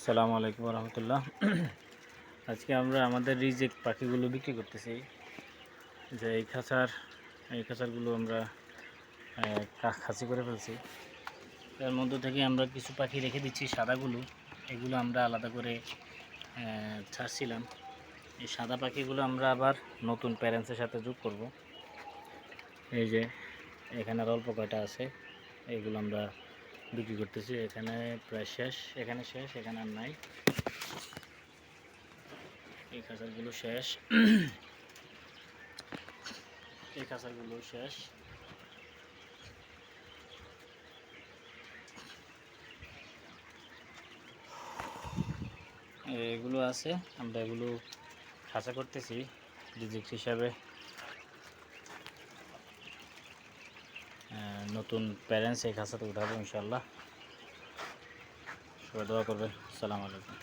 আসসালামু আলাইকুম রহমতুল্লাহ। আজকে আমরা আমাদের রিজেক্ট পাখিগুলো বিক্রি করতেছি। যে এই খাঁচারগুলো আমরা খাসি করে ফেলছি। এর মধ্য থেকে আমরা কিছু পাখি রেখে দিচ্ছি সাদাগুলো। এগুলো আমরা আলাদা করে ছাড়ছিলাম। এই সাদা পাখিগুলো আমরা আবার নতুন প্যারেন্টসের সাথে যোগ করব। এই যে এখানে আর অল্প কয়টা আছে, এইগুলো আমরা বিক্রি করতেছি। এখানে প্রায় শেষ, এখানে শেষ, এখানে আর নাই। এই খাঁচারগুলো শেষ, এই খাঁচারগুলো শেষ। এগুলো আছে, আমরা এগুলো খাঁচা করতেছি রিজেক্ট হিসাবে। নতুন প্যারেন্টস এই খাঁচাতে উঠাবো ইনশাল্লাহ। সবাই দোয়া করবেন। আসসালামু আলাইকুম।